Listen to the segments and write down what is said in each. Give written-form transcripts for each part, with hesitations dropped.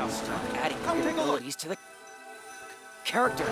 Adding new abilities to the character.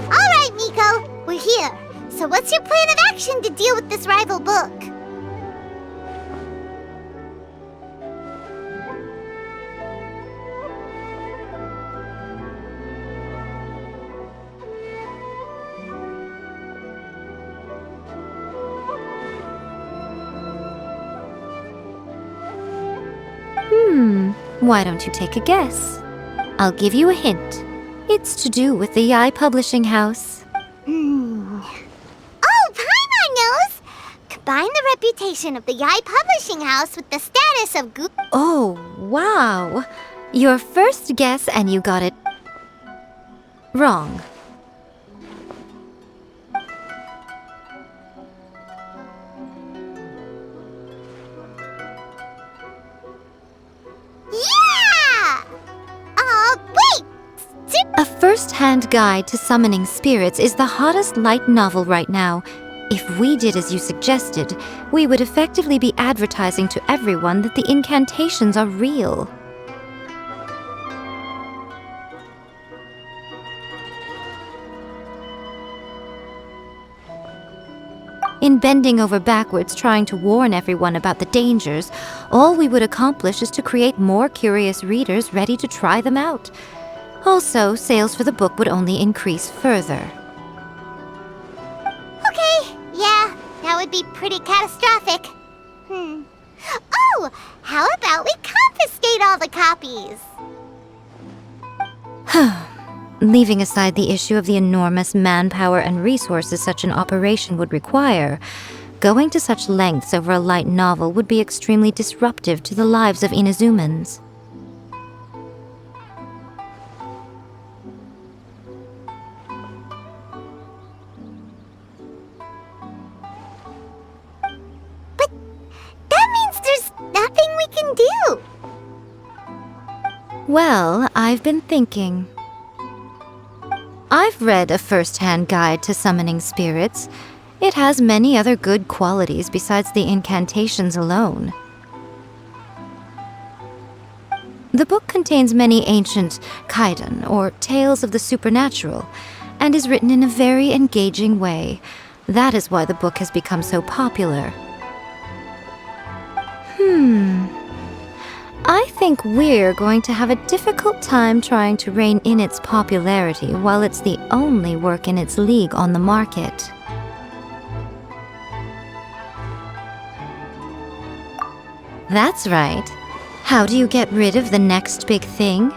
Alright, Miko, we're here. So what's your plan of action to deal with this rival book? Why don't you take a guess? I'll give you a hint. It's to do with the Yae Publishing House. Oh, Paimon knows! Combine the reputation of the Yae Publishing House with the status of Oh, wow. Your first guess and you got it wrong. Yeah! Wait! A first-hand guide to summoning spirits is the hottest light novel right now. If we did as you suggested, we would effectively be advertising to everyone that the incantations are real. In bending over backwards trying to warn everyone about the dangers, all we would accomplish is to create more curious readers ready to try them out. Also, sales for the book would only increase further. Okay, yeah, that would be pretty catastrophic. Oh, how about we confiscate all the copies? Leaving aside the issue of the enormous manpower and resources such an operation would require, going to such lengths over a light novel would be extremely disruptive to the lives of Inazumans. But that means there's nothing we can do. Well, I've been thinking. I've read a first-hand guide to summoning spirits. It has many other good qualities besides the incantations alone. The book contains many ancient kaidan, or tales of the supernatural, and is written in a very engaging way. That is why the book has become so popular. I think we're going to have a difficult time trying to rein in its popularity while it's the only work in its league on the market. That's right. How do you get rid of the next big thing?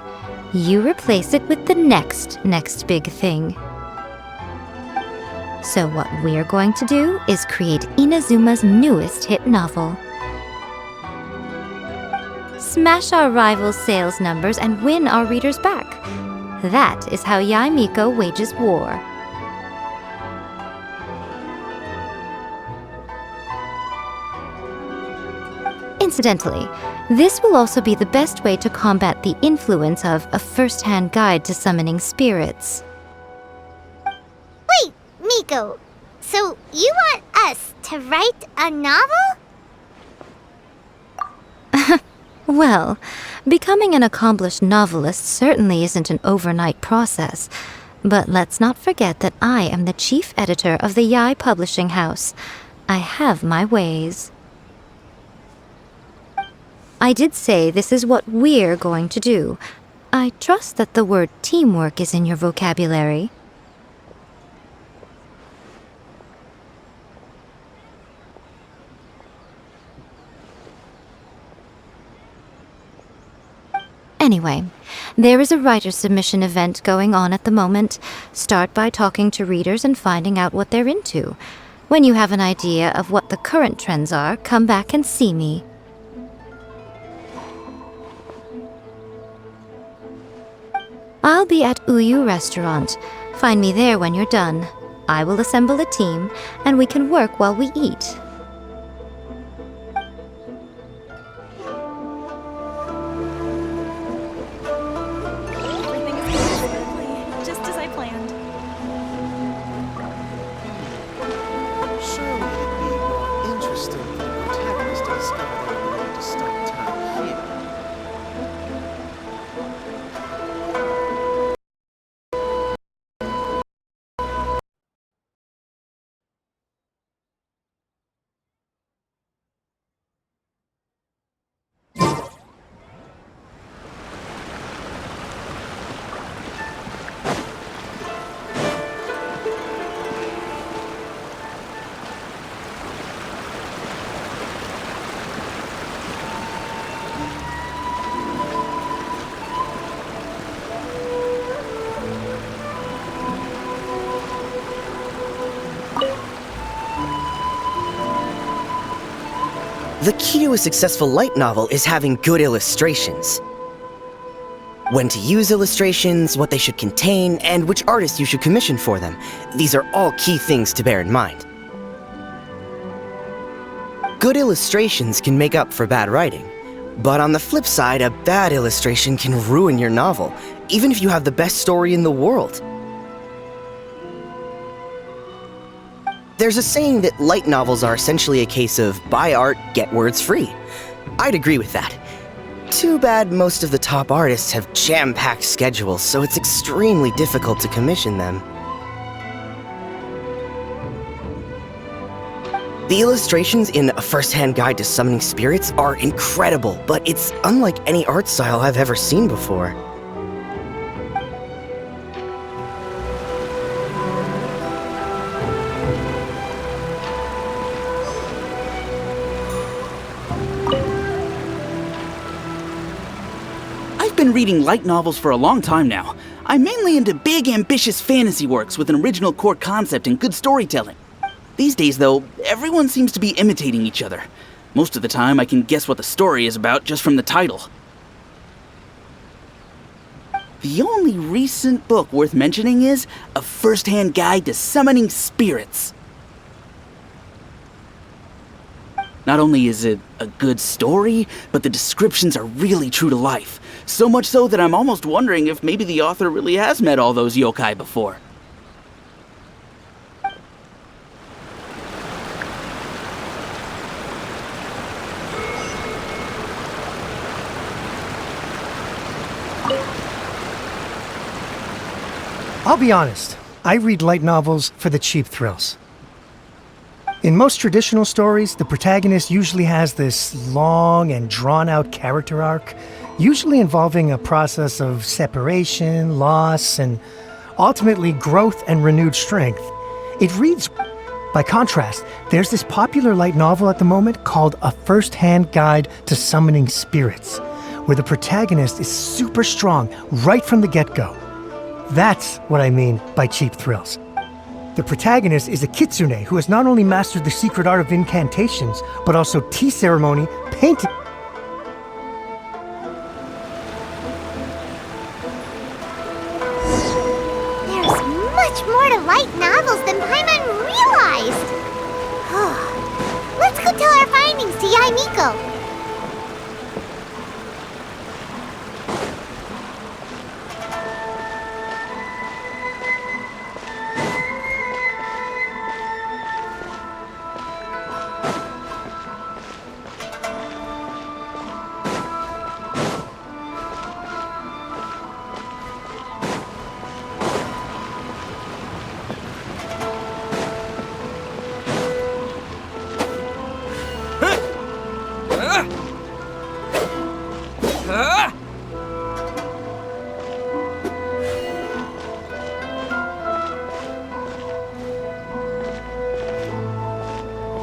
You replace it with the next big thing. So what we're going to do is create Inazuma's newest hit novel. Smash our rival's sales numbers and win our readers back. That is how Yae Miko wages war. Incidentally, this will also be the best way to combat the influence of a first-hand guide to summoning spirits. Wait, Miko, so you want us to write a novel? Well, becoming an accomplished novelist certainly isn't an overnight process. But let's not forget that I am the chief editor of the Yae Publishing House. I have my ways. I did say this is what we're going to do. I trust that the word teamwork is in your vocabulary. Anyway, there is a writer submission event going on at the moment. Start by talking to readers and finding out what they're into. When you have an idea of what the current trends are, come back and see me. I'll be at Uyu Restaurant. Find me there when you're done. I will assemble a team, and we can work while we eat. Everything is going smoothly, just as I planned. Surely it'd be more interesting for the protagonist to discover their ability to stop time here. The key to a successful light novel is having good illustrations. When to use illustrations, what they should contain, and which artist you should commission for them. These are all key things to bear in mind. Good illustrations can make up for bad writing. But on the flip side, a bad illustration can ruin your novel, even if you have the best story in the world. There's a saying that light novels are essentially a case of buy art, get words free. I'd agree with that. Too bad most of the top artists have jam-packed schedules, so it's extremely difficult to commission them. The illustrations in A First-Hand Guide to Summoning Spirits are incredible, but it's unlike any art style I've ever seen before. I've been reading light novels for a long time now. I'm mainly into big, ambitious fantasy works with an original core concept and good storytelling. These days, though, everyone seems to be imitating each other. Most of the time, I can guess what the story is about just from the title. The only recent book worth mentioning is A First-Hand Guide to Summoning Spirits. Not only is it a good story, but the descriptions are really true to life. So much so that I'm almost wondering if maybe the author really has met all those yokai before. I'll be honest, I read light novels for the cheap thrills. In most traditional stories, the protagonist usually has this long and drawn-out character arc, usually involving a process of separation, loss, and ultimately growth and renewed strength. It reads. By contrast, there's this popular light novel at the moment called A First-Hand Guide to Summoning Spirits, where the protagonist is super strong right from the get-go. That's what I mean by cheap thrills. The protagonist is a kitsune who has not only mastered the secret art of incantations, but also tea ceremony, painting. There's much more to light novels than Paimon realized. Let's go tell our findings to Yae Miko.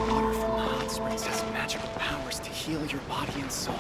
Water from the hot springs has magical powers to heal your body and soul.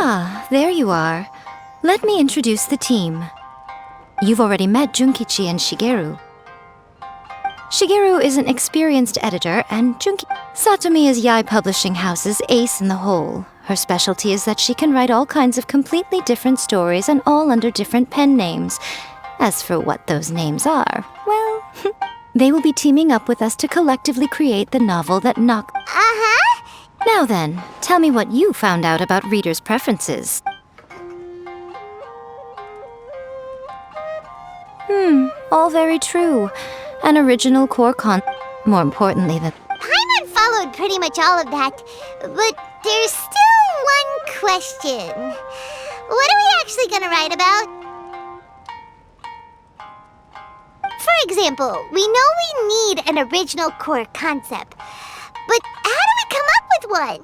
Ah, there you are. Let me introduce the team. You've already met Junkichi and Shigeru. Shigeru is an experienced editor, and Satomi is Yae Publishing House's ace in the hole. Her specialty is that she can write all kinds of completely different stories and all under different pen names. As for what those names are, well, they will be teaming up with us to collectively create the novel that knocked. Uh-huh. Now then, tell me what you found out about readers' preferences. All very true. An original core more importantly than... Paimon followed pretty much all of that, but there's still one question. What are we actually gonna write about? For example, we know we need an original core concept, but how do we come up with one?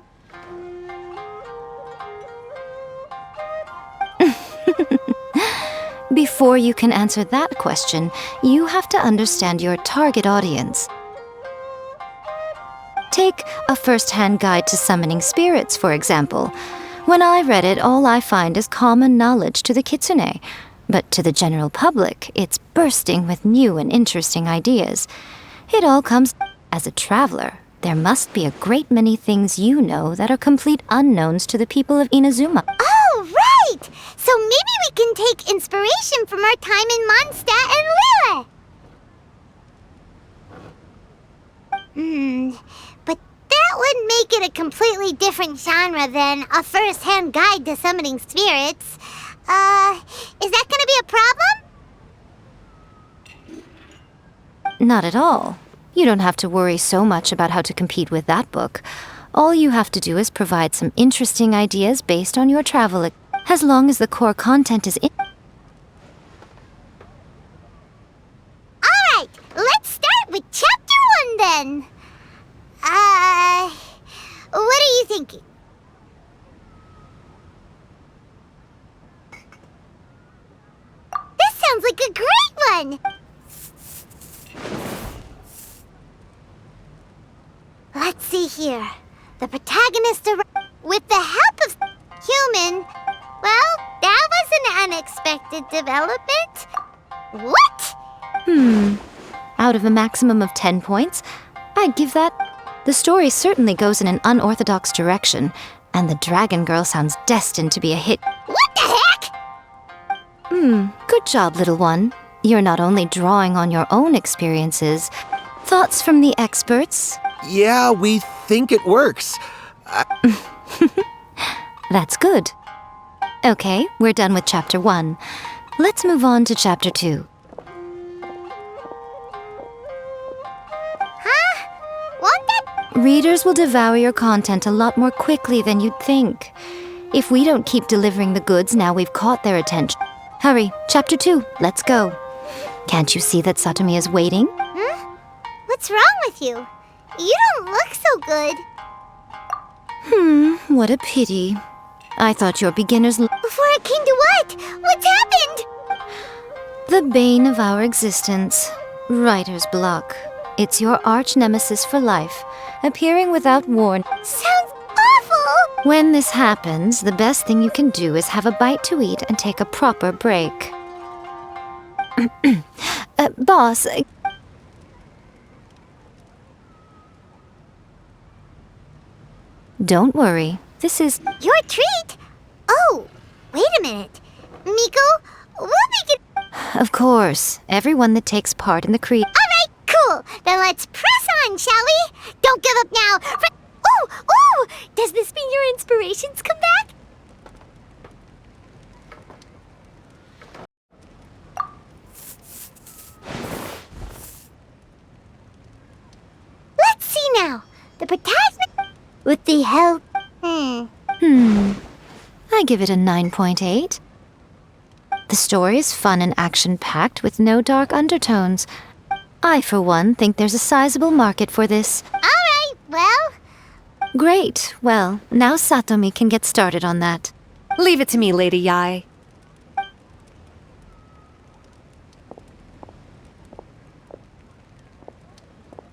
Before you can answer that question, you have to understand your target audience. Take a first-hand guide to summoning spirits, for example. When I read it, all I find is common knowledge to the kitsune. But to the general public, it's bursting with new and interesting ideas. It all comes as a traveler. There must be a great many things you know that are complete unknowns to the people of Inazuma. Oh, right! So maybe we can take inspiration from our time in Mondstadt and Lille. But that would make it a completely different genre than a first-hand guide to summoning spirits. Is that gonna be a problem? Not at all. You don't have to worry so much about how to compete with that book. All you have to do is provide some interesting ideas based on your travel, as long as the core content is in. Alright, let's start with Chapter 1 then. What are you thinking? This sounds like a great one! Let's see here. The protagonist with the help of human. Well, that was an unexpected development. What? Out of a maximum of 10 points, I'd give that. The story certainly goes in an unorthodox direction, and the Dragon Girl sounds destined to be a hit. What the heck? Good job, little one. You're not only drawing on your own experiences. Thoughts from the experts? Yeah, we think it works. That's good. Okay, we're done with Chapter 1. Let's move on to Chapter 2. Huh? Won't that... Readers will devour your content a lot more quickly than you'd think. If we don't keep delivering the goods now we've caught their attention. Hurry, Chapter 2, let's go. Can't you see that Satomi is waiting? What's wrong with you? You don't look so good. What a pity. I thought your beginners... Before it came to what? What's happened? The bane of our existence. Writer's block. It's your arch nemesis for life, appearing without warning. Sounds awful! When this happens, the best thing you can do is have a bite to eat and take a proper break. Boss... Don't worry. This is... Your treat? Oh, wait a minute. Miko, we'll make it... Of course. Everyone that takes part in the Alright, cool. Then let's press on, shall we? Don't give up now. Ooh! Does this mean your inspirations come back? Let's see now. The protagonist... With the help... I give it a 9.8. The story is fun and action-packed with no dark undertones. I, for one, think there's a sizable market for this. Alright, well... Great. Well, now Satomi can get started on that. Leave it to me, Lady Yae.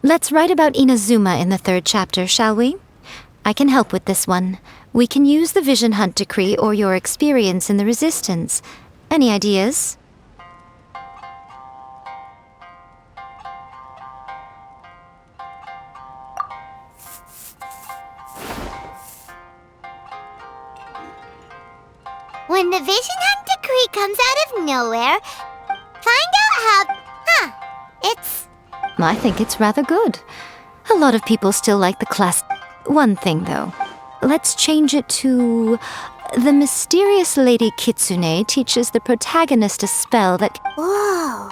Let's write about Inazuma in the 3rd chapter, shall we? I can help with this one. We can use the Vision Hunt Decree or your experience in the Resistance. Any ideas? When the Vision Hunt Decree comes out of nowhere, find out how... It's... I think it's rather good. A lot of people still like the class. One thing, though. Let's change it to... The mysterious Lady Kitsune teaches the protagonist a spell that... Whoa.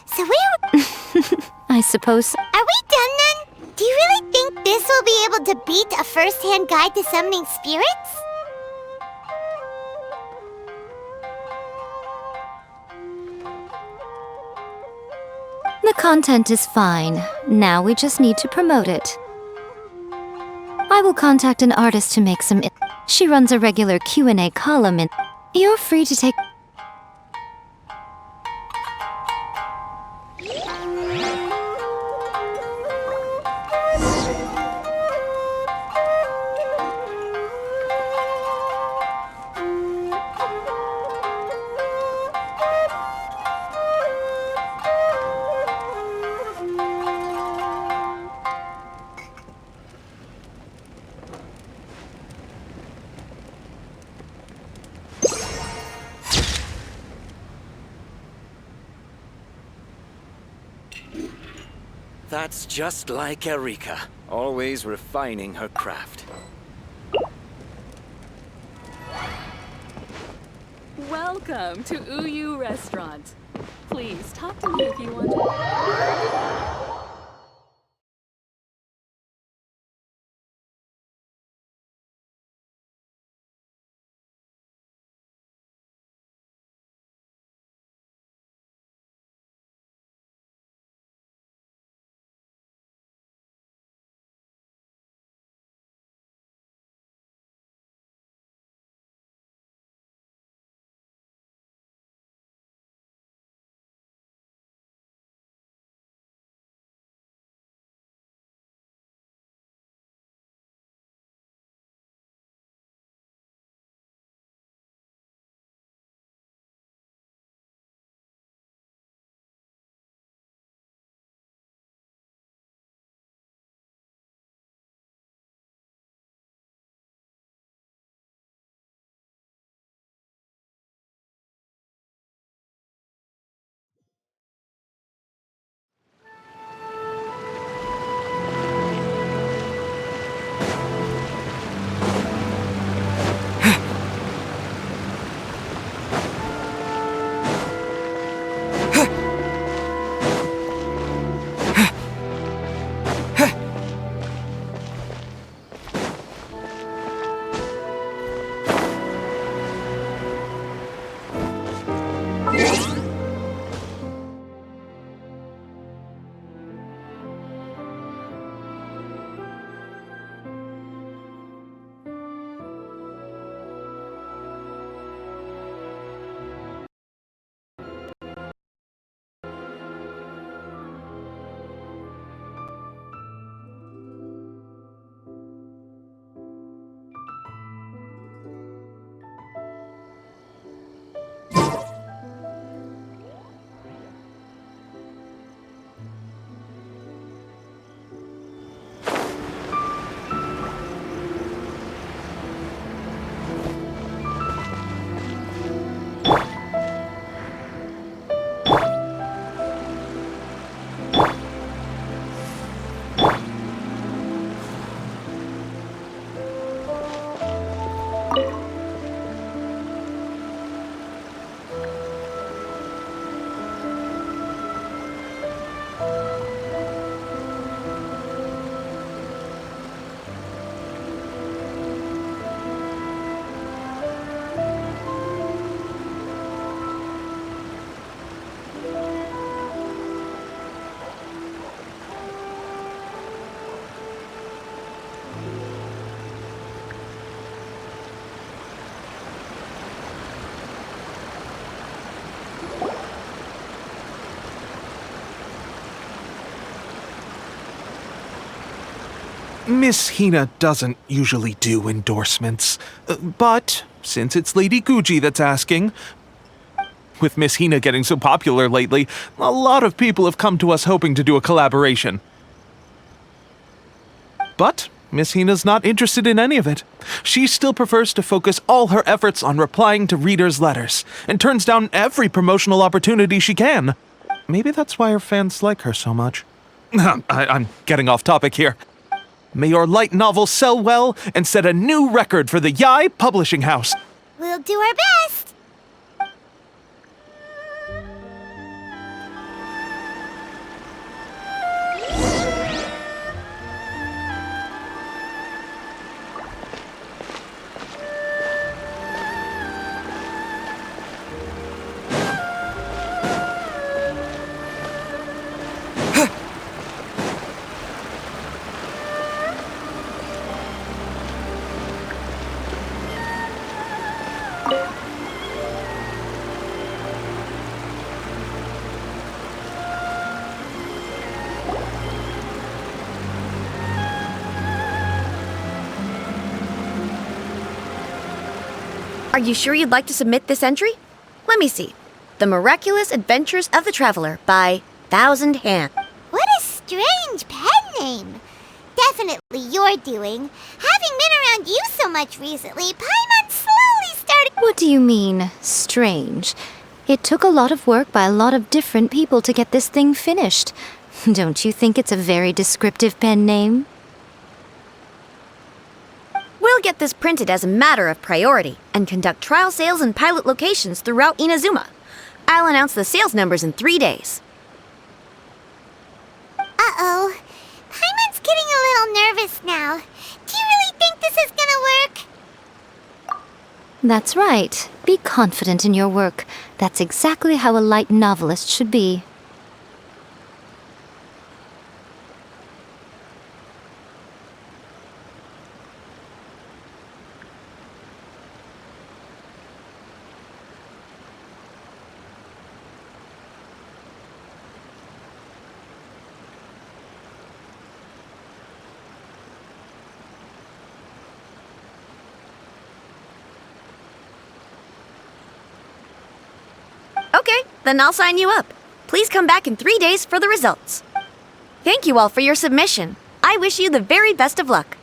So we're... I suppose... Are we done then? Do you really think this will be able to beat a first-hand guide to summoning spirits? The content is fine. Now we just need to promote it. I will contact an artist to make some... She runs a regular Q&A column in... You're free to take... That's just like Erika, always refining her craft. Welcome to Uyu Restaurant. Please talk to me if you want to. Miss Hina doesn't usually do endorsements, but since it's Lady Guji that's asking, with Miss Hina getting so popular lately, a lot of people have come to us hoping to do a collaboration. But Miss Hina's not interested in any of it. She still prefers to focus all her efforts on replying to readers' letters, and turns down every promotional opportunity she can. Maybe that's why her fans like her so much. I'm getting off topic here. May your light novel sell well and set a new record for the Yae Publishing House. We'll do our best. Are you sure you'd like to submit this entry? Let me see. The Miraculous Adventures of the Traveler by Thousand Hands. What a strange pen name. Definitely your doing. Having been around you so much recently, Paimon slowly started... What do you mean, strange? It took a lot of work by a lot of different people to get this thing finished. Don't you think it's a very descriptive pen name? We'll get this printed as a matter of priority and conduct trial sales in pilot locations throughout Inazuma. I'll announce the sales numbers in 3 days. Uh-oh. Paimon's getting a little nervous now. Do you really think this is gonna work? That's right. Be confident in your work. That's exactly how a light novelist should be. Okay, then I'll sign you up. Please come back in 3 days for the results. Thank you all for your submission. I wish you the very best of luck.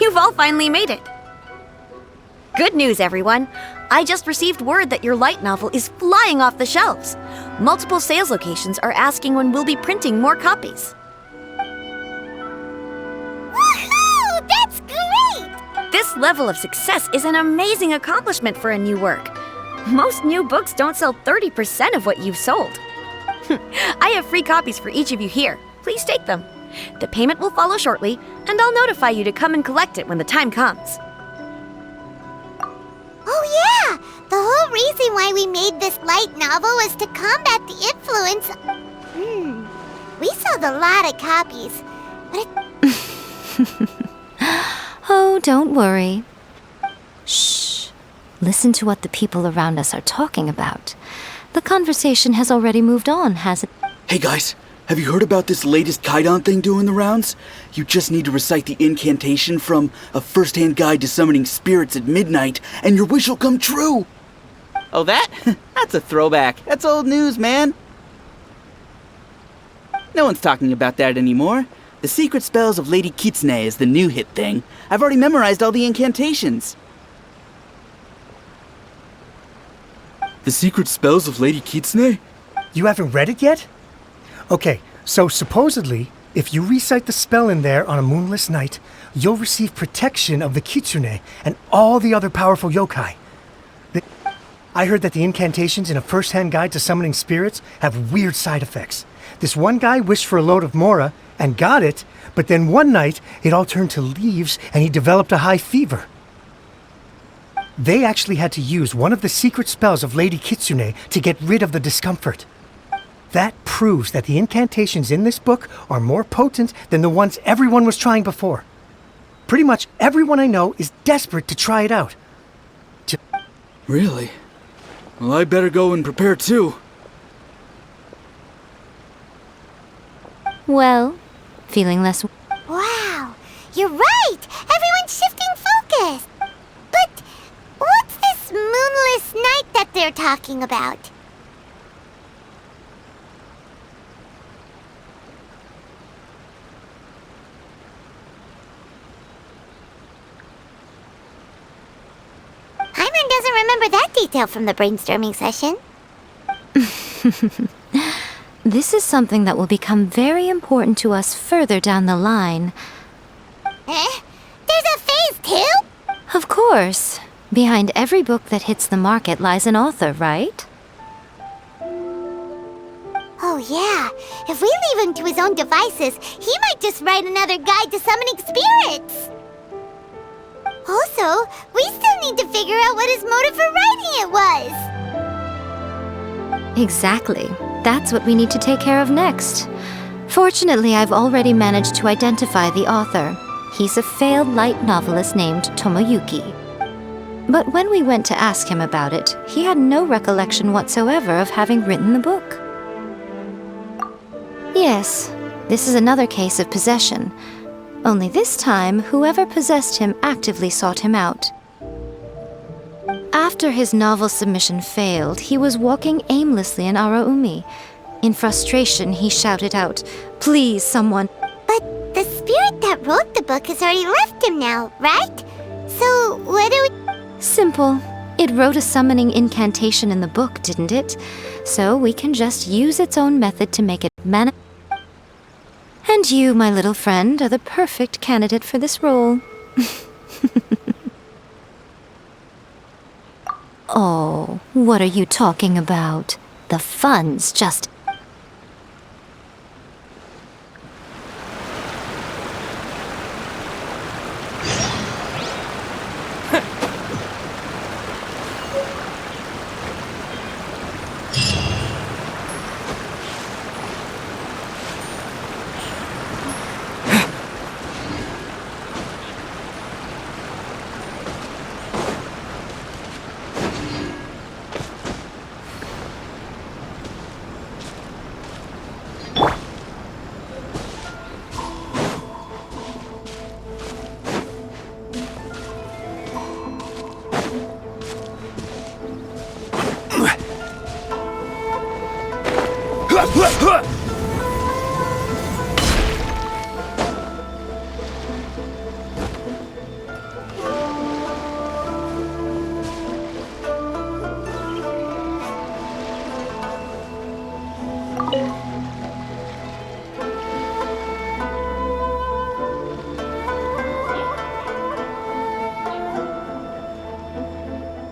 You've all finally made it. Good news, everyone. I just received word that your light novel is flying off the shelves. Multiple sales locations are asking when we'll be printing more copies. Woohoo! That's great! This level of success is an amazing accomplishment for a new work. Most new books don't sell 30% of what you've sold. I have free copies for each of you here. Please take them. The payment will follow shortly, and I'll notify you to come and collect it when the time comes. Oh yeah! The whole reason why we made this light novel was to combat the influence... We sold a lot of copies, but Oh, don't worry. Shh. Listen to what the people around us are talking about. The conversation has already moved on, hasn't it? Hey guys, have you heard about this latest Kaidan thing doing the rounds? You just need to recite the incantation from A First-Hand Guide to Summoning Spirits at Midnight, and your wish will come true! Oh, that? That's a throwback. That's old news, man. No one's talking about that anymore. The Secret Spells of Lady Kitsune is the new hit thing. I've already memorized all the incantations. The Secret Spells of Lady Kitsune? You haven't read it yet? Okay, so supposedly, if you recite the spell in there on a moonless night, you'll receive protection of the Kitsune and all the other powerful yokai. I heard that the incantations in A First-Hand Guide to Summoning Spirits have weird side effects. This one guy wished for a load of mora and got it, but then one night it all turned to leaves and he developed a high fever. They actually had to use one of the secret spells of Lady Kitsune to get rid of the discomfort. That proves that the incantations in this book are more potent than the ones everyone was trying before. Pretty much everyone I know is desperate to try it out. Really? Well, I better go and prepare too. Well, feeling less... wow, you're right! Everyone's shifting focus! But what's this moonless night that they're talking about? Hyman doesn't remember that detail from the brainstorming session. This is something that will become very important to us further down the line. Eh? There's a phase 2? Of course. Behind every book that hits the market lies an author, right? Oh yeah, if we leave him to his own devices, he might just write another guide to summoning spirits. Also, we still need to figure out what his motive for writing it was. Exactly. That's what we need to take care of next. Fortunately, I've already managed to identify the author. He's a failed light novelist named Tomoyuki. But when we went to ask him about it, he had no recollection whatsoever of having written the book. Yes, this is another case of possession. Only this time, whoever possessed him actively sought him out. After his novel submission failed, he was walking aimlessly in Araumi. In frustration, he shouted out, "Please, someone..." But the spirit that wrote the book has already left him now, right? So, what do we... Simple. It wrote a summoning incantation in the book, didn't it? So we can just use its own method to make it And you, my little friend, are the perfect candidate for this role. Oh, what are you talking about? The fun's just...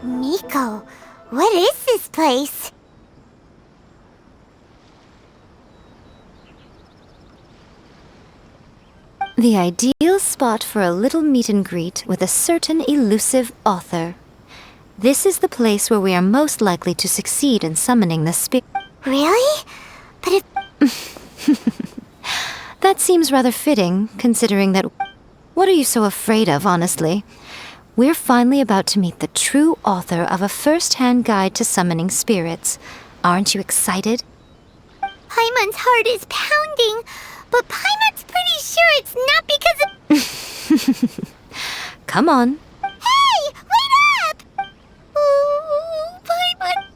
Miko, what is this place? The ideal spot for a little meet and greet with a certain elusive author. This is the place where we are most likely to succeed in summoning the spirit. Really? But if... That seems rather fitting, considering that... What are you so afraid of, honestly? We're finally about to meet the true author of a first-hand guide to summoning spirits. Aren't you excited? Paimon's heart is pounding, but Paimon's pretty sure it's not because of... Come on. Hey! Wait up! Ooh, Paimon...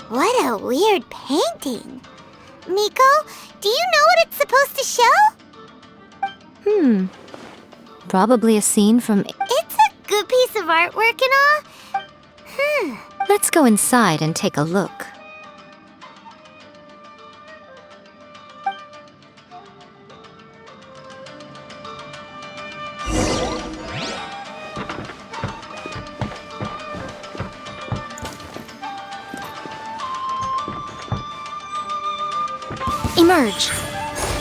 What a weird painting. Miko, do you know what it's supposed to show? Probably a scene from... It's a good piece of artwork and all. Let's go inside and take a look. Emerge.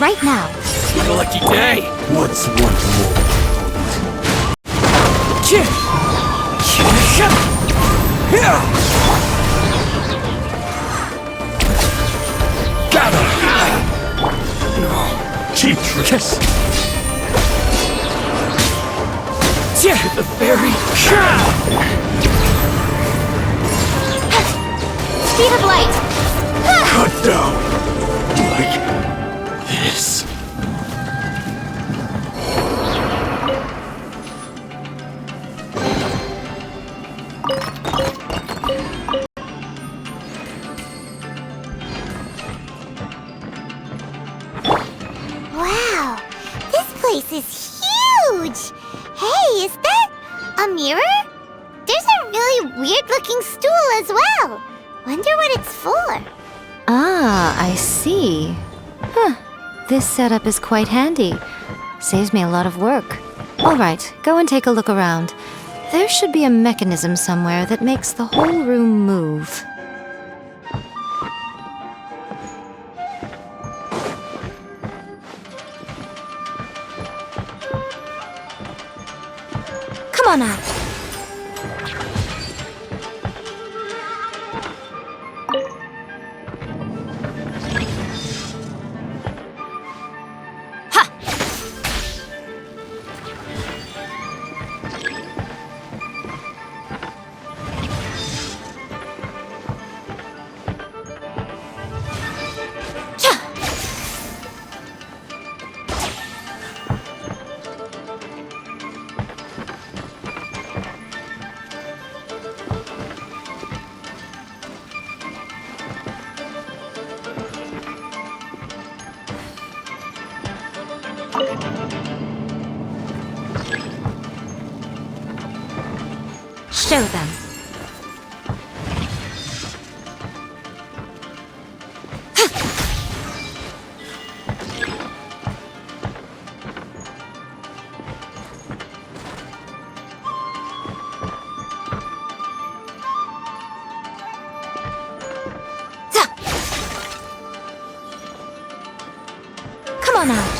Right now. What a lucky day! What's one more? Got him! Cheap tricks! The fairy! Speed of light! Cut down! Like this. place is huge! Hey, is that a mirror? There's a really weird-looking stool as well. Wonder what it's for. Ah, I see. Huh. This setup is quite handy. Saves me a lot of work. All right, go and take a look around. There should be a mechanism somewhere that makes the whole room move. Come on out. Show them. Come on out.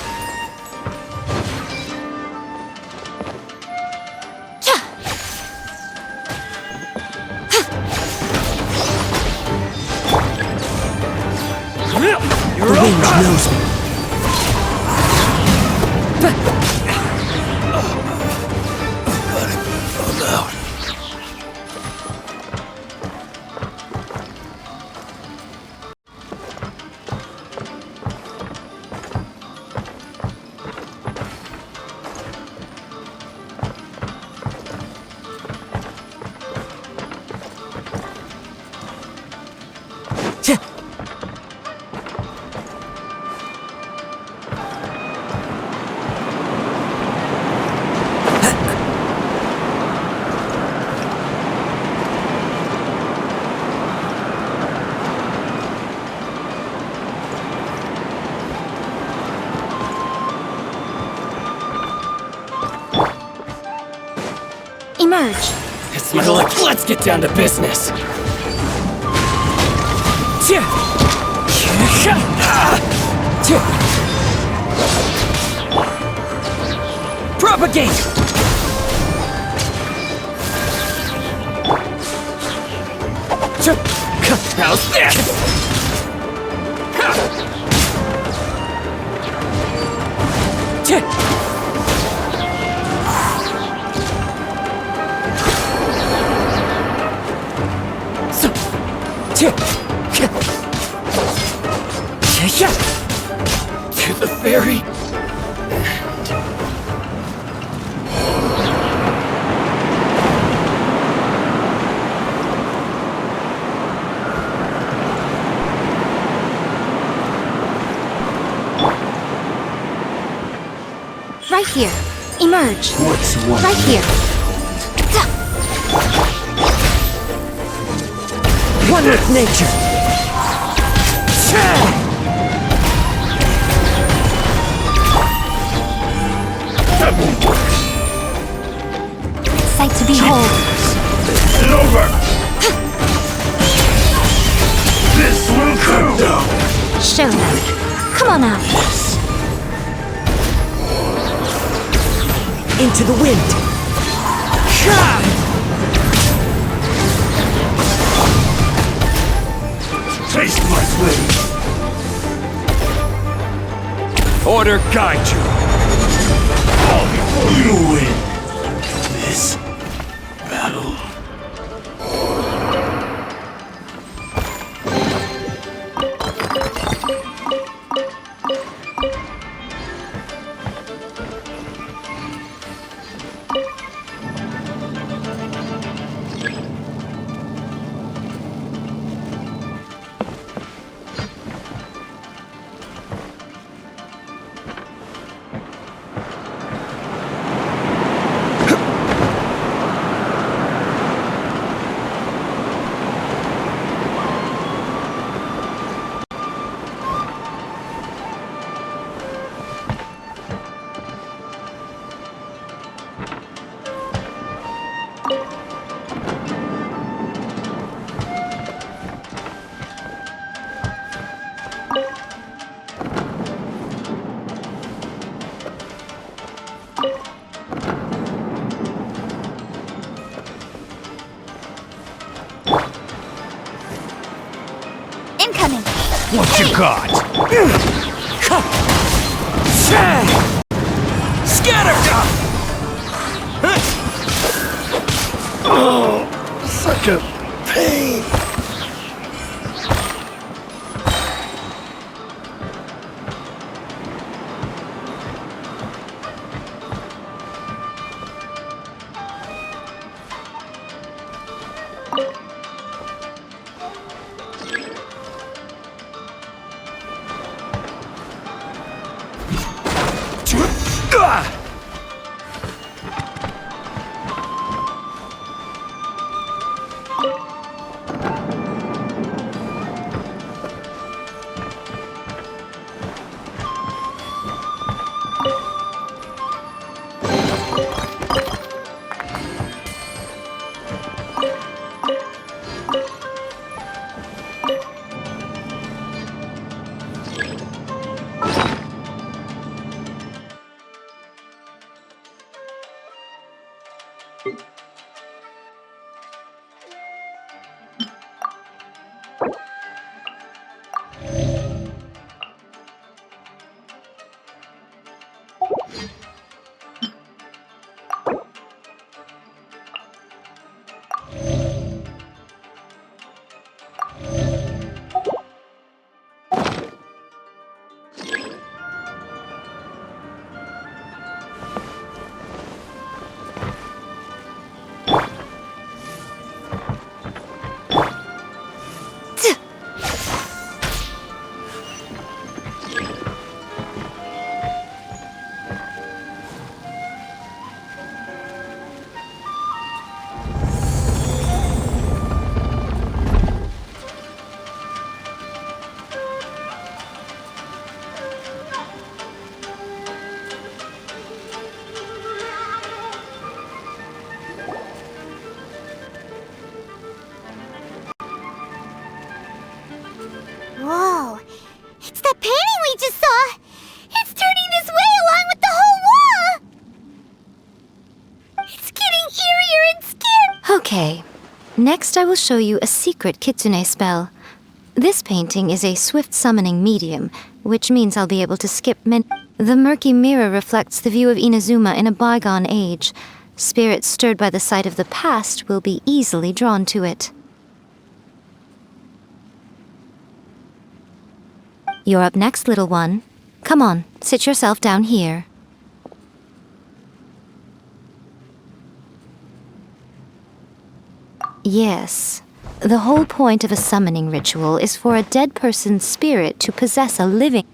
The range knows me. Emerge. It's my luck. Let's get down to business. Propagate! How's this? To the ferry. Right here. Emerge. What's one? Right here. One with nature. That won't work. Sight to behold. It's over. This will come down. Show them. Come on out. Into the wind. Taste my flame. Order guide you. You win this battle. you got? Scatter! Such a pain. Whoa, it's that painting we just saw! It's turning this way along with the whole wall! It's getting eerier and scary! Okay. Next, I will show you a secret kitsune spell. This painting is a swift summoning medium, which means I'll be able to skip The murky mirror reflects the view of Inazuma in a bygone age. Spirits stirred by the sight of the past will be easily drawn to it. You're up next, little one. Come on, sit yourself down here. Yes. The whole point of a summoning ritual is for a dead person's spirit to possess a living.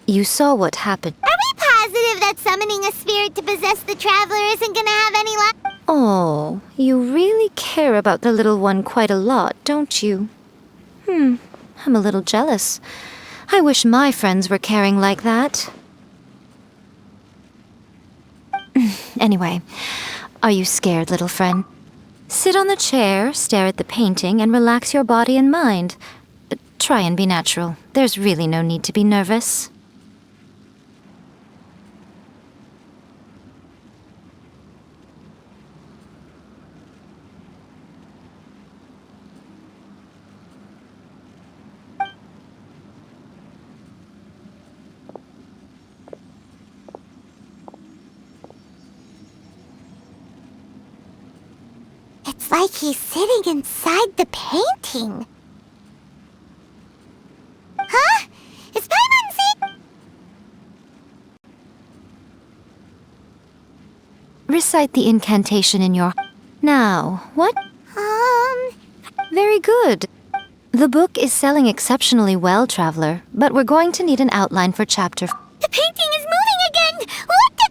You saw what happened. Are we positive that summoning a spirit to possess the traveler isn't gonna have any luck? Oh, you really care about the little one quite a lot, don't you? I'm a little jealous. I wish my friends were caring like that. Anyway, are you scared, little friend? Sit on the chair, stare at the painting, and relax your body and mind. Try and be natural. There's really no need to be nervous. It's like he's sitting inside the painting. Huh? Is Paimon seeing? Recite the incantation in your... Now, what? Very good. The book is selling exceptionally well, Traveler, but we're going to need an outline for chapter... The painting is moving again! What the...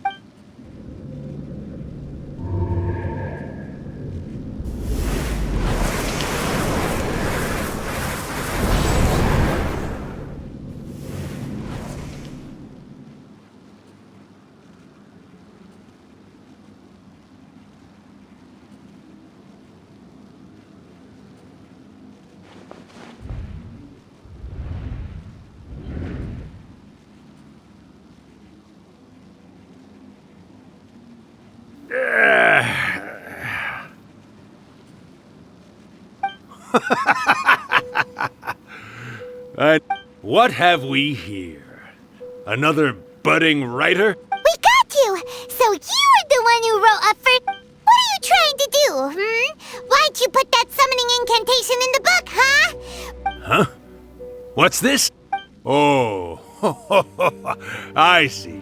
what have we here? Another budding writer? We got you! So you were the one who wrote a first... What are you trying to do, Why'd you put that summoning incantation in the book, huh? Huh? What's this? Oh, I see.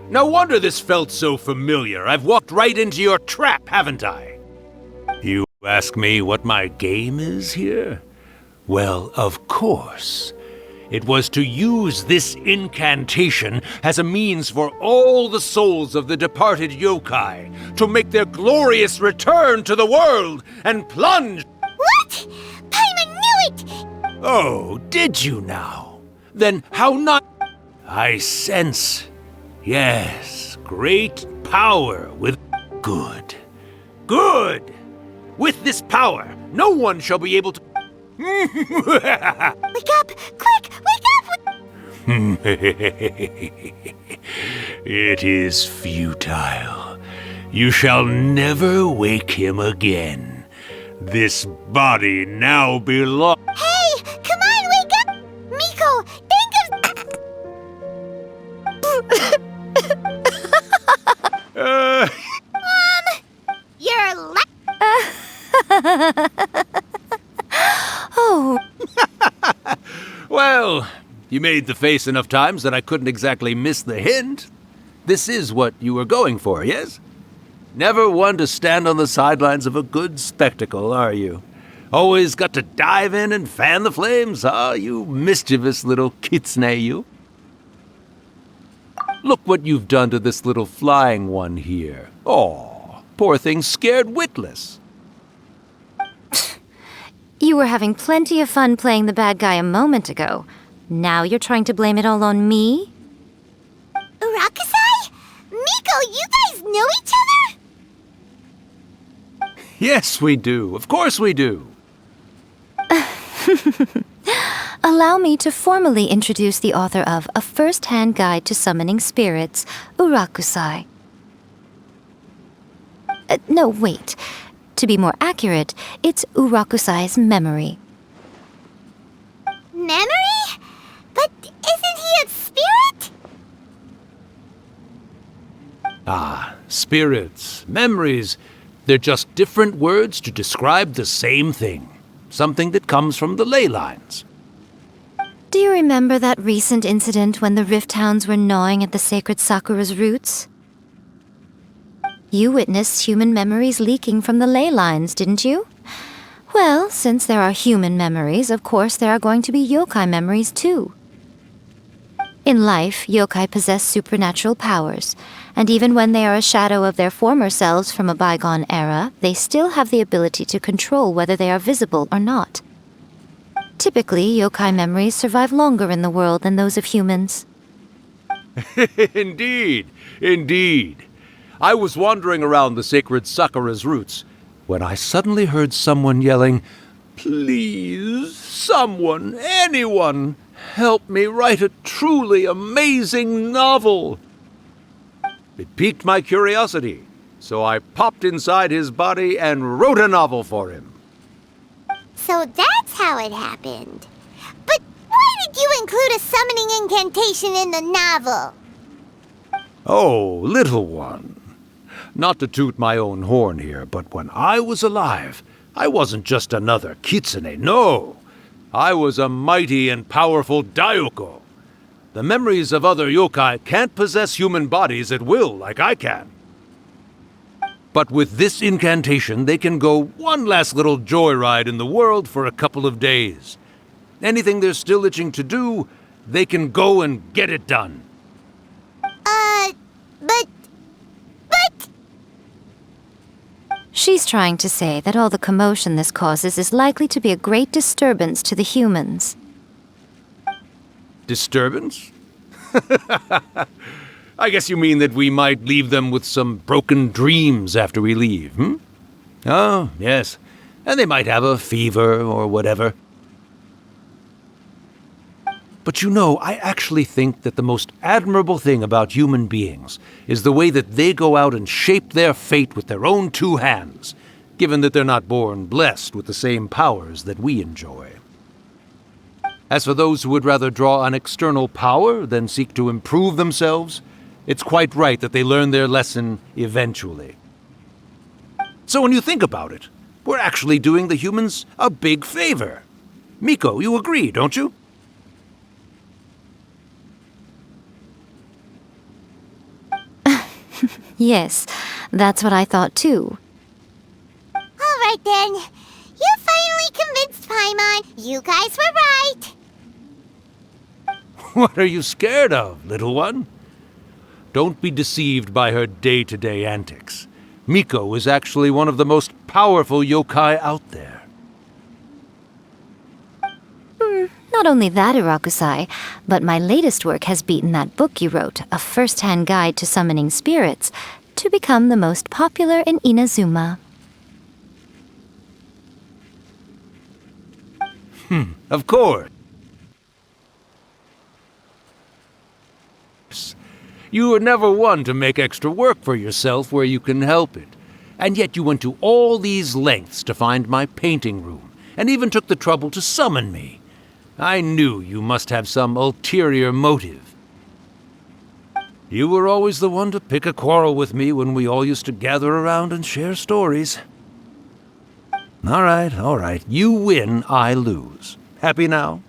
No wonder this felt so familiar. I've walked right into your trap, haven't I? You ask me what my game is here? Well, of course. It was to use this incantation as a means for all the souls of the departed yokai to make their glorious return to the world and plunge... What? Paimon knew it! Oh, did you now? Then how not... I sense... Yes, great power with... Good. Good! With this power, no one shall be able to... Wake up! Quick! Wake up! It is futile. You shall never wake him again. This body now belongs... Hey! Come on, wake up! Miko, think of... You're Oh, Well, you made the face enough times that I couldn't exactly miss the hint. This is what you were going for, yes? Never one to stand on the sidelines of a good spectacle, are you? Always got to dive in and fan the flames, huh? You mischievous little kitsune, you. Look what you've done to this little flying one here. Aw, poor thing scared witless. you were having plenty of fun playing the bad guy a moment ago. Now you're trying to blame it all on me? Urakusai? Miko, you guys know each other? Yes, we do. Of course we do. Allow me to formally introduce the author of A First-Hand Guide to Summoning Spirits, Urakusai. No, wait. To be more accurate, it's Urakusai's memory. Memory? But isn't he a spirit? Ah, spirits, memories. They're just different words to describe the same thing. Something that comes from the ley lines. Do you remember that recent incident when the Rift Hounds were gnawing at the sacred Sakura's roots? You witnessed human memories leaking from the ley lines, didn't you? Well, since there are human memories, of course there are going to be yokai memories too. In life, yokai possess supernatural powers, and even when they are a shadow of their former selves from a bygone era, they still have the ability to control whether they are visible or not. Typically, yokai memories survive longer in the world than those of humans. Indeed, indeed. I was wandering around the sacred Sakura's roots when I suddenly heard someone yelling, "Please, someone, anyone, help me write a truly amazing novel." It piqued my curiosity, so I popped inside his body and wrote a novel for him. So that's how it happened. But why did you include a summoning incantation in the novel? Oh, little one. Not to toot my own horn here, but when I was alive, I wasn't just another kitsune, no. I was a mighty and powerful daioko. The memories of other yokai can't possess human bodies at will like I can. But with this incantation, they can go one last little joyride in the world for a couple of days. Anything they're still itching to do, they can go and get it done. But... She's trying to say that all the commotion this causes is likely to be a great disturbance to the humans. Disturbance? I guess you mean that we might leave them with some broken dreams after we leave, hmm? Oh, yes. And they might have a fever or whatever. But you know, I actually think that the most admirable thing about human beings is the way that they go out and shape their fate with their own two hands, given that they're not born blessed with the same powers that we enjoy. As for those who would rather draw on external power than seek to improve themselves, it's quite right that they learn their lesson eventually. So when you think about it, we're actually doing the humans a big favor. Miko, you agree, don't you? Yes, that's what I thought too. All right then. You finally convinced Paimon. You guys were right. What are you scared of, little one? Don't be deceived by her day-to-day antics. Miko is actually one of the most powerful yokai out there. Not only that, Urakusai, but my latest work has beaten that book you wrote, A First-Hand Guide to Summoning Spirits, to become the most popular in Inazuma. Of course. You were never one to make extra work for yourself where you can help it. And yet you went to all these lengths to find my painting room, and even took the trouble to summon me. I knew you must have some ulterior motive. You were always the one to pick a quarrel with me when we all used to gather around and share stories. All right. You win, I lose. Happy now?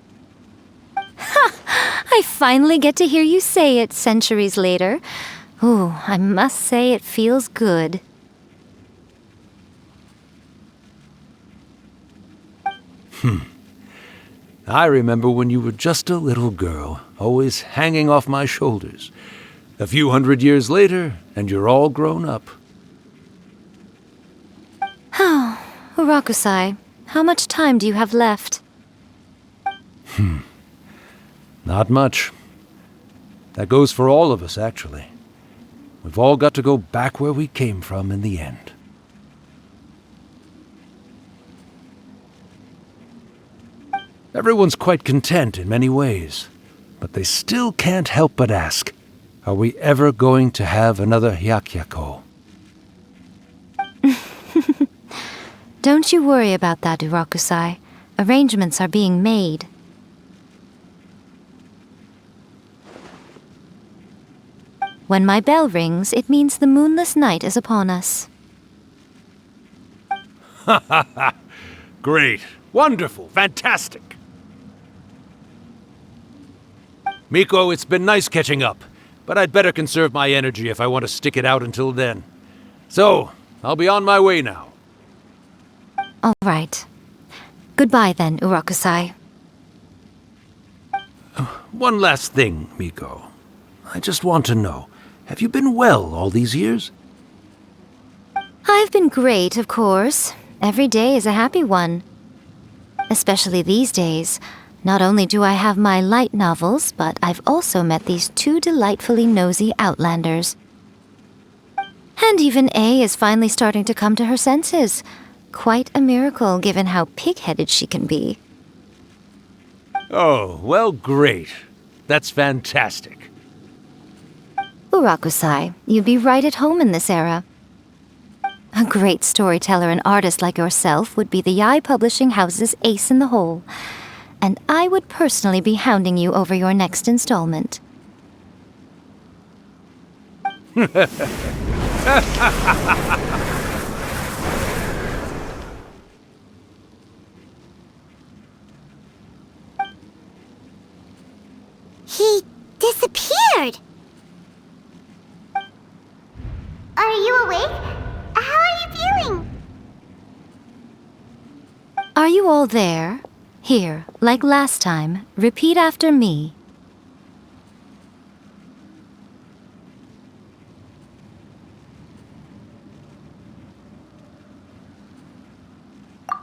I finally get to hear you say it centuries later. Ooh, I must say it feels good. I remember when you were just a little girl, always hanging off my shoulders. A few 100 years later, and you're all grown up. Urakusai, how much time do you have left? Not much. That goes for all of us, actually. We've all got to go back where we came from in the end. Everyone's quite content in many ways, but they still can't help but ask, are we ever going to have another Hyakyako? Don't you worry about that, Urakusai. Arrangements are being made. When my bell rings, it means the moonless night is upon us. Great. Wonderful. Fantastic. Miko, it's been nice catching up, but I'd better conserve my energy if I want to stick it out until then. So, I'll be on my way now. All right. Goodbye then, Urakusai. One last thing, Miko. I just want to know, have you been well all these years? I've been great, of course. Every day is a happy one. Especially these days. Not only do I have my light novels, but I've also met these two delightfully nosy outlanders. And even A is finally starting to come to her senses. Quite a miracle, given how pig-headed she can be. Oh, well, great. That's fantastic. Urakusai, you'd be right at home in this era. A great storyteller and artist like yourself would be the Yae Publishing House's ace in the hole. And I would personally be hounding you over your next installment. He disappeared. Are you awake? How are you feeling? Are you all there? Here, like last time, repeat after me.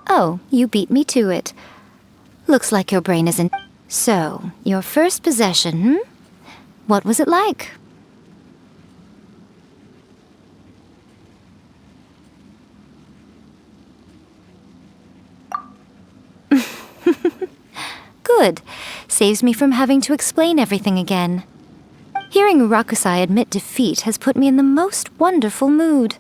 Oh, you beat me to it. Looks like your brain isn't... So, your first possession, What was it like? Good. Saves me from having to explain everything again. Hearing Urakusai admit defeat has put me in the most wonderful mood.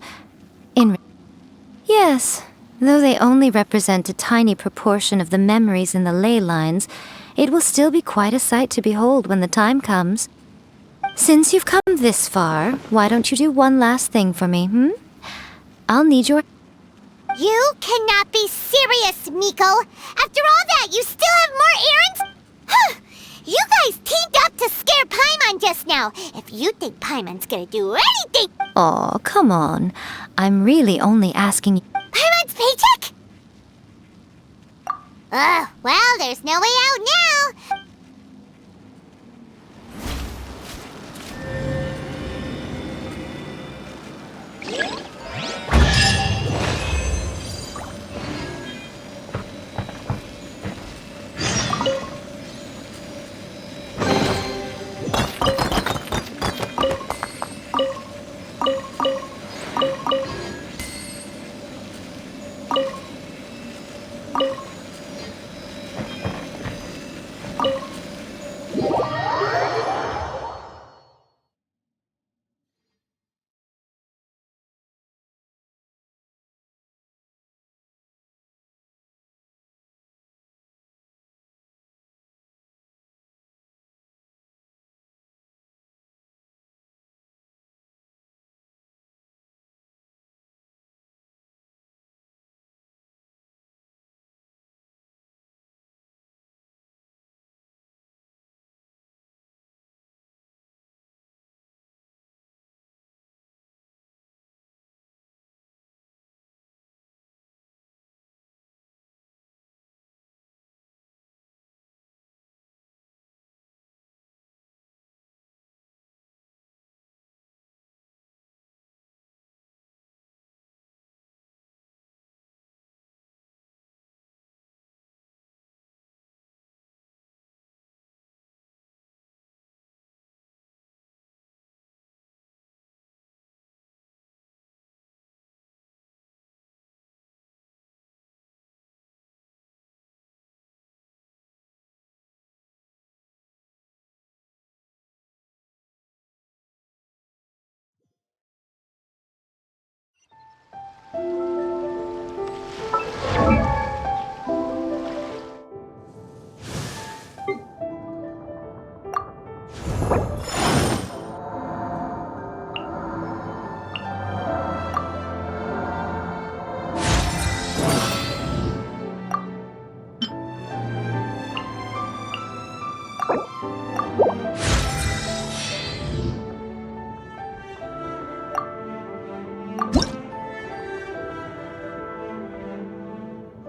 Yes, though they only represent a tiny proportion of the memories in the ley lines, it will still be quite a sight to behold when the time comes. Since you've come this far, why don't you do one last thing for me, I'll need your... You cannot be serious, Miko! After all that, you still have more errands? Huh! You guys teamed up to scare Paimon just now. If you think Paimon's gonna do anything... Aw, come on. I'm really only asking... Paimon's paycheck? Well, there's no way out now.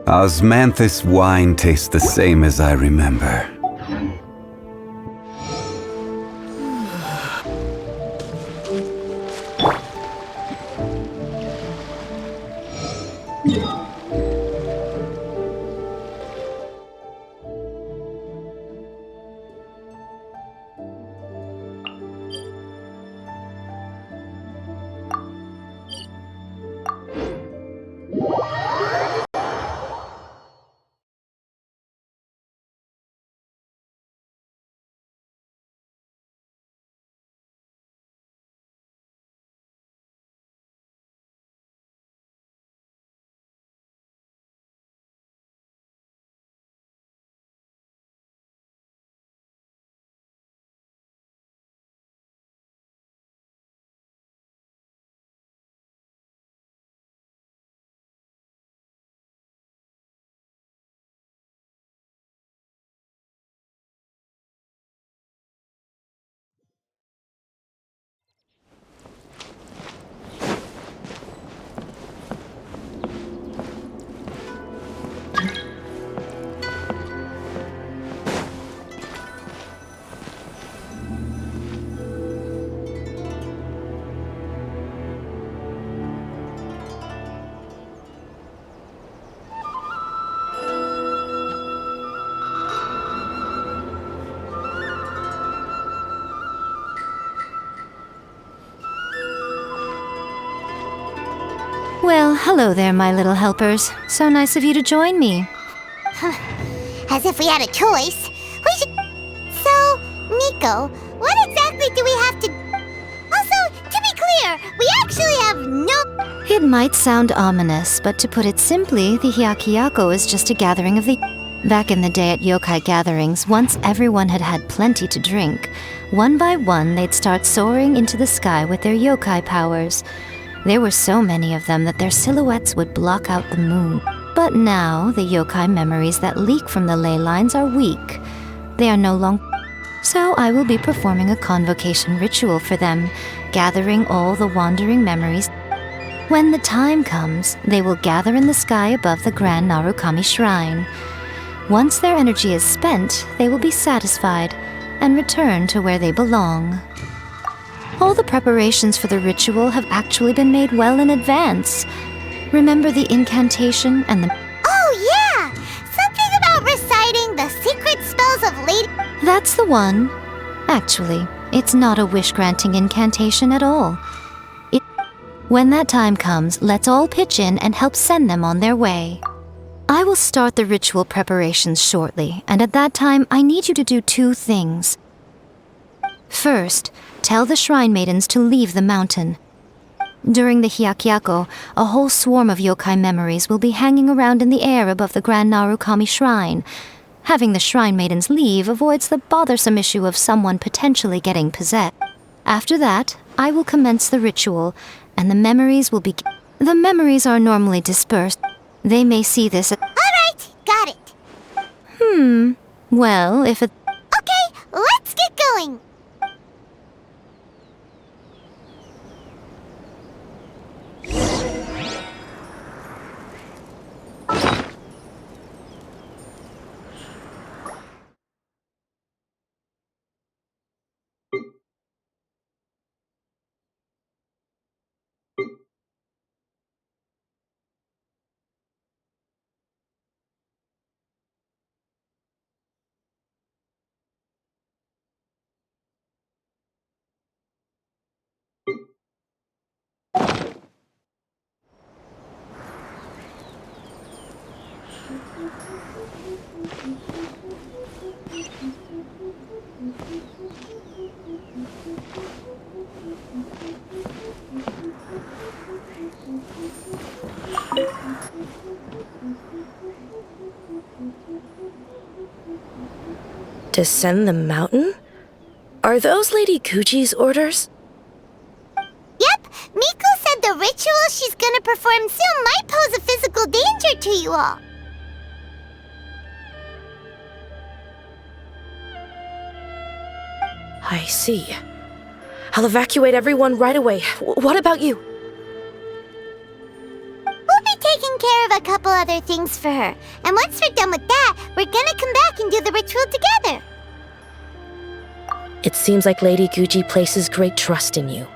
Osmanthus wine tastes the same as I remember. Well, hello there, my little helpers. So nice of you to join me. As if we had a choice. We should... So, Miko, what exactly do we have to... Also, to be clear, we actually have no... It might sound ominous, but to put it simply, the Hyakuyaku is just a gathering of the... Back in the day at yokai gatherings, once everyone had had plenty to drink, one by one they'd start soaring into the sky with their yokai powers. There were so many of them that their silhouettes would block out the moon. But now, the yokai memories that leak from the ley lines are weak. They are no longer... So I will be performing a convocation ritual for them, gathering all the wandering memories. When the time comes, they will gather in the sky above the Grand Narukami Shrine. Once their energy is spent, they will be satisfied and return to where they belong. All the preparations for the ritual have actually been made well in advance. Remember the incantation and the... Oh, yeah! Something about reciting the secret spells of Lady... That's the one. Actually, it's not a wish-granting incantation at all. When that time comes, let's all pitch in and help send them on their way. I will start the ritual preparations shortly, and at that time, I need you to do two things. First, tell the shrine maidens to leave the mountain. During the Hyakyako, a whole swarm of yokai memories will be hanging around in the air above the Grand Narukami Shrine. Having the shrine maidens leave avoids the bothersome issue of someone potentially getting possessed. After that, I will commence the ritual, and the memories will be... The memories are normally dispersed. They may see this as... Alright, got it. Well, if it... Okay, let's get going. Descend the mountain? Are those Lady Kuji's orders? Yep, Miko said the ritual she's gonna perform soon might pose a physical danger to you all. I see. I'll evacuate everyone right away. What about you? We'll be taking care of a couple other things for her. And once we're done with that, we're gonna come back and do the ritual together. It seems like Lady Kuji places great trust in you.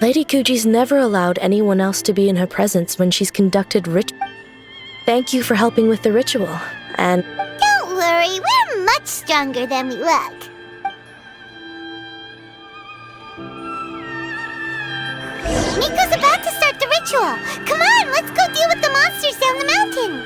Lady Kuji's never allowed anyone else to be in her presence when she's conducted Thank you for helping with the ritual, and... Don't worry, we're much stronger than we look. Miko's about to start the ritual. Come on, let's go deal with the monsters down the mountain.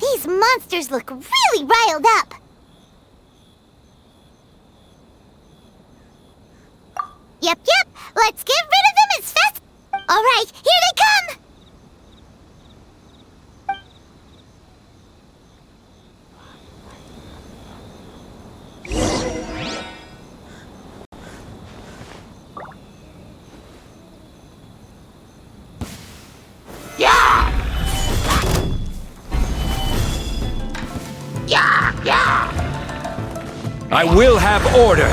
These monsters look really riled up. Yep. Let's get rid of them as fast. All right, here they come. I will have order.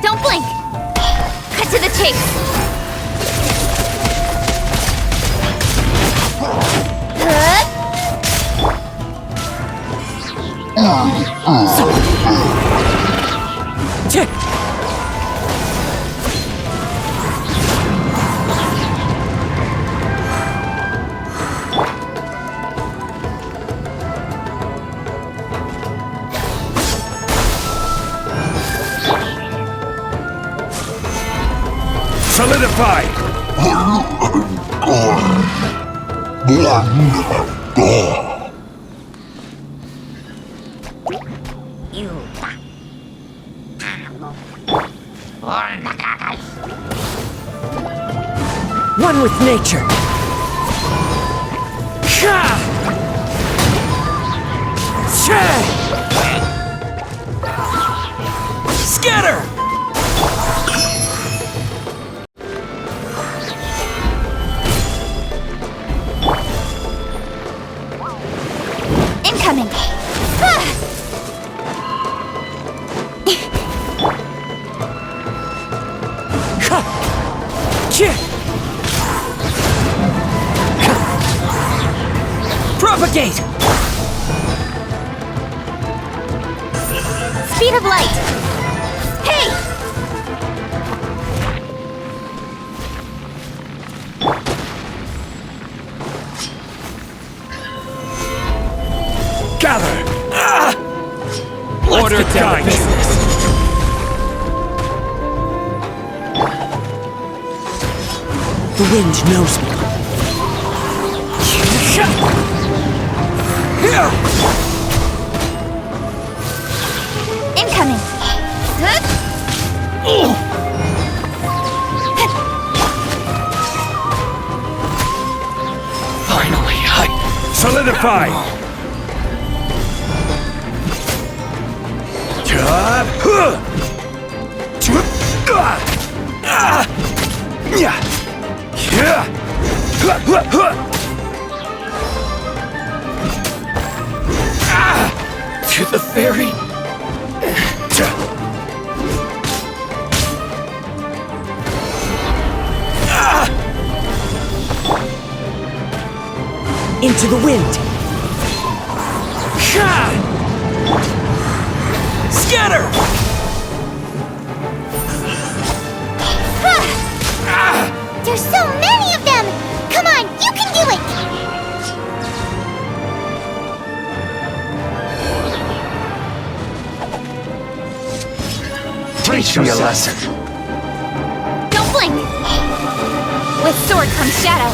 Don't blink. Cut to the chase. Solidify! One with nature. Scatter! Incoming. Propagate! Speed of light. Hey! Gather! Order down business. The wind knows me. Incoming. Finally, Solidify! To the ferry. Into the wind! Ha! Scatter! There's so many of them! Come on, you can do it! Teach me a lesson. Don't blink! With sword comes shadow.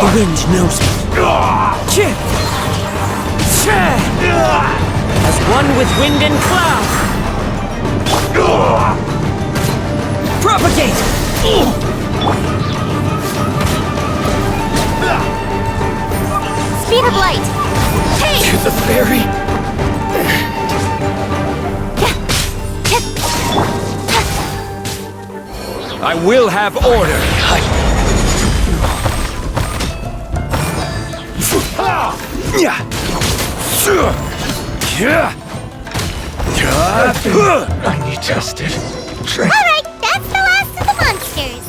The wind knows me. Chip! As one with wind and cloud! Propagate! Speed of light! Hey! To the fairy! I will have order! I need tested. Alright, that's the last of the monsters.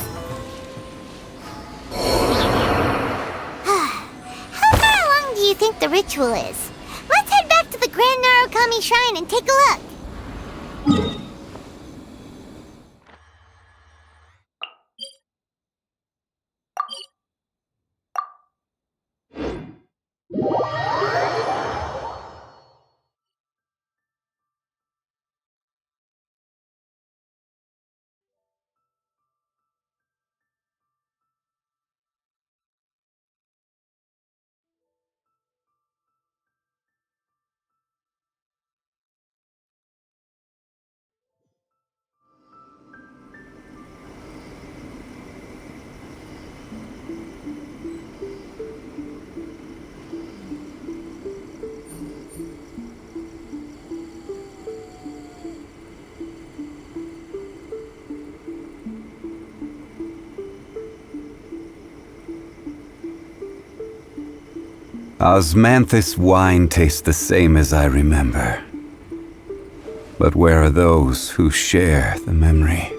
How far along do you think the ritual is? Let's head back to the Grand Narukami Shrine and take a look. Osmanthus wine tastes the same as I remember. But where are those who share the memory?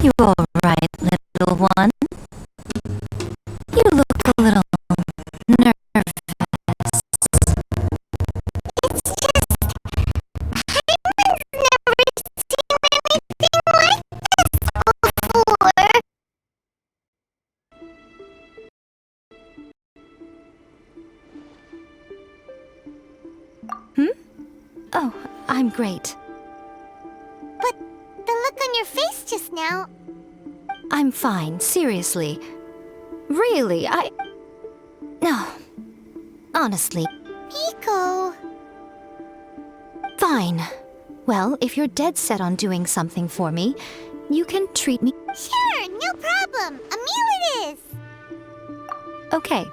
You all right, little one? You look a little nervous. It's just... Hyman's never seen anything like this before. Oh, I'm great. But the look on your face just now... I'm fine, seriously. Really, No. Honestly. Miko! Fine. Well, if you're dead set on doing something for me, you can treat me. Sure, no problem. A meal it is! Okay.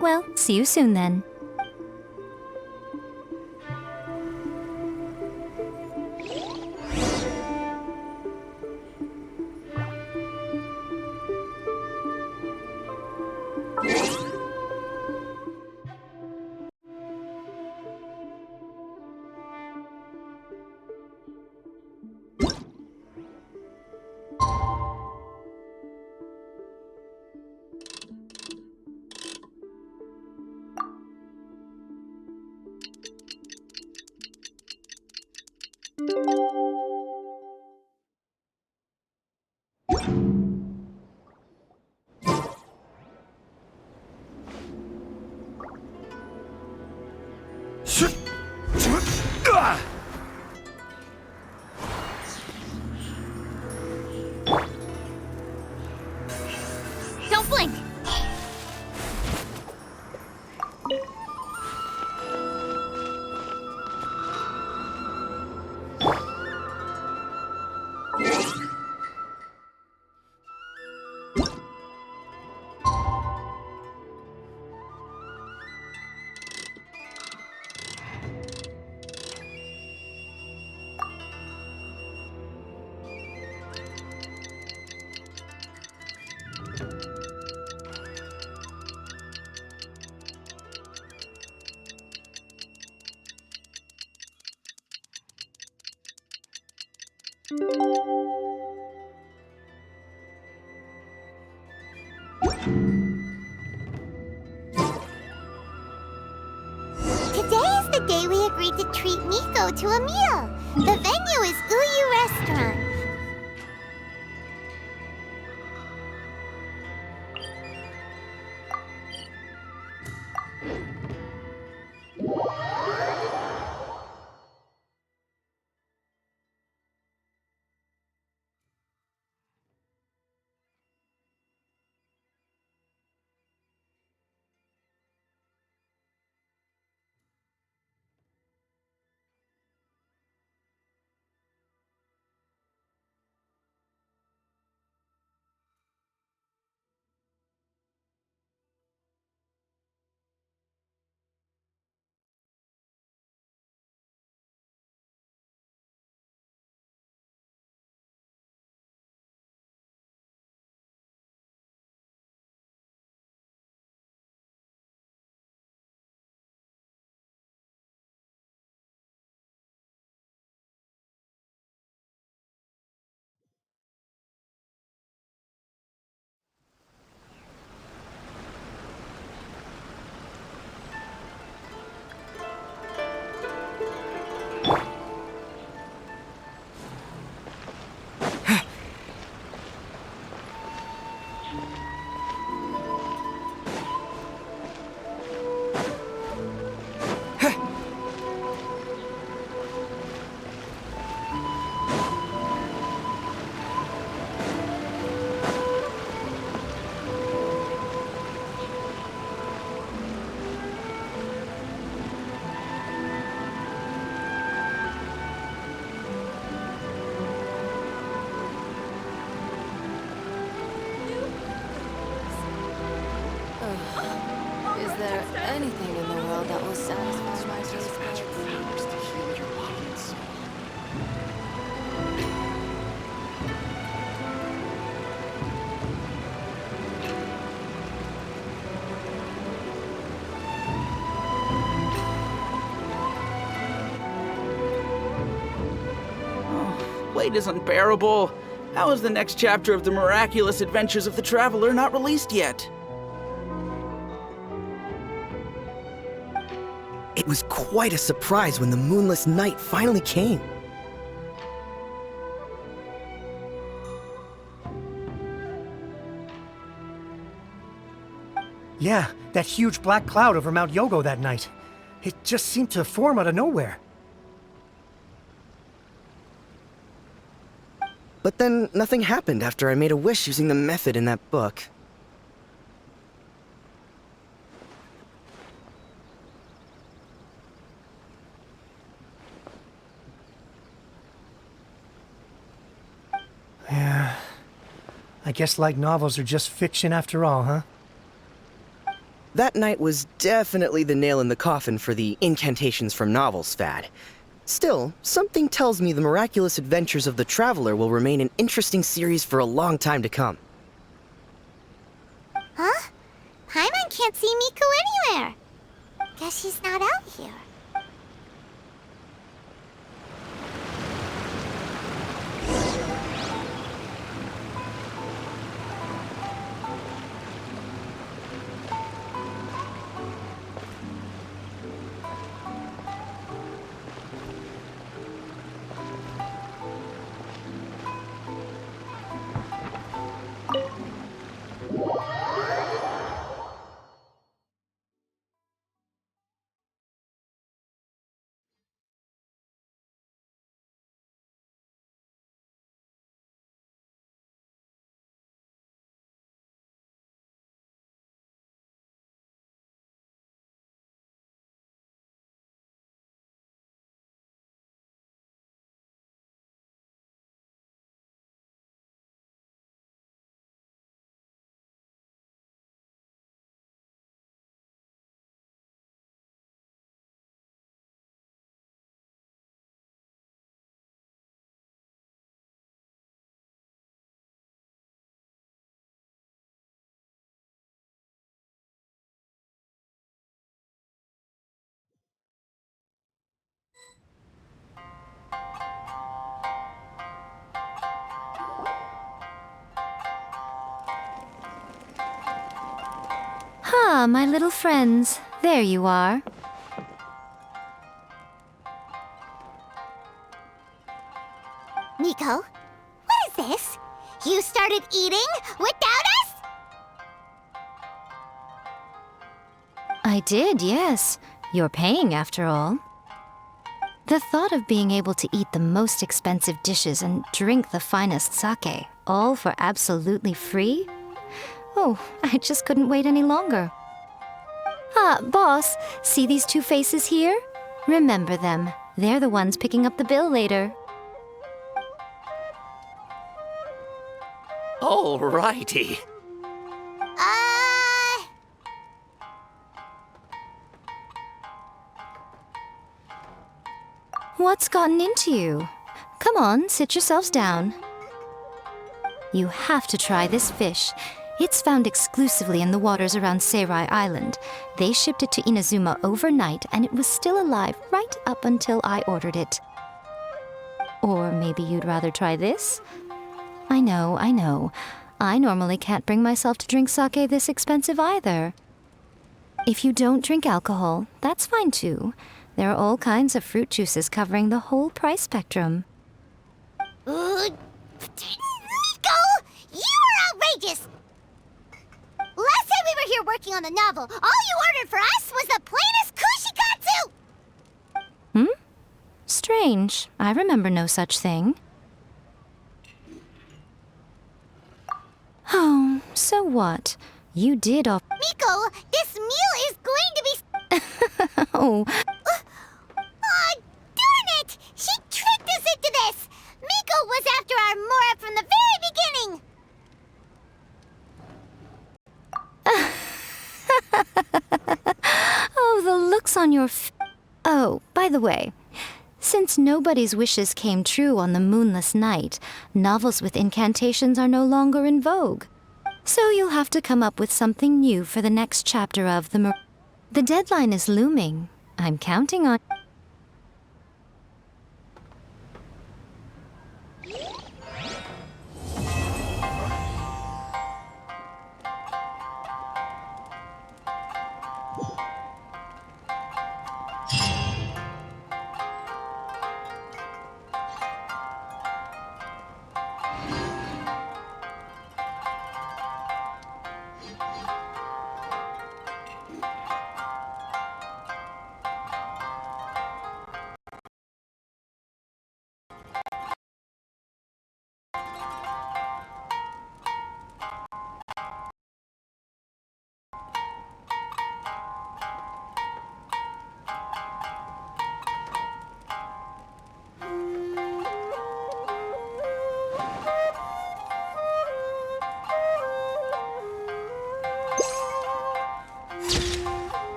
Well, see you soon then. Don't blink! Today is the day we agreed to treat Miko to a meal. The venue is Uyu Restaurant. Is there anything in the world that will satisfy my taste? Wait is unbearable. How is the next chapter of the miraculous adventures of the Traveler not released yet? It was quite a surprise when the moonless night finally came. Yeah, that huge black cloud over Mount Yogo that night. It just seemed to form out of nowhere. But then nothing happened after I made a wish using the method in that book. Yeah. I guess light novels are just fiction after all, huh? That night was definitely the nail in the coffin for the incantations from novels fad. Still, something tells me the miraculous adventures of the Traveler will remain an interesting series for a long time to come. Huh? Paimon can't see Miko anywhere. Guess she's not out here. Ah, my little friends. There you are. Miko, what is this? You started eating without us? I did, yes. You're paying, after all. The thought of being able to eat the most expensive dishes and drink the finest sake, all for absolutely free? Oh, I just couldn't wait any longer. Ah, boss, see these two faces here? Remember them. They're the ones picking up the bill later. Alrighty. What's gotten into you? Come on, sit yourselves down. You have to try this fish. It's found exclusively in the waters around Seirai Island. They shipped it to Inazuma overnight, and it was still alive right up until I ordered it. Or maybe you'd rather try this? I know. I normally can't bring myself to drink sake this expensive either. If you don't drink alcohol, that's fine too. There are all kinds of fruit juices covering the whole price spectrum. Miko! You are outrageous! Last time we were here working on the novel, all you ordered for us was the plainest kushikatsu! Strange. I remember no such thing. Oh, so what? You did off. Miko, this meal is going to be... Oh, Aw, darn it! She tricked us into this! Miko was after our Mora from the very beginning! oh, the looks on your Oh, by the way, since nobody's wishes came true on the moonless night, novels with incantations are no longer in vogue. So you'll have to come up with something new for the next chapter of The deadline is looming. I'm counting on...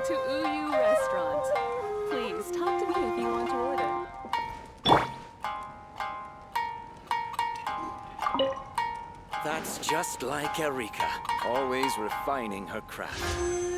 to Uyu Restaurant. Please talk to me if you want to order. That's just like Erika, always refining her craft.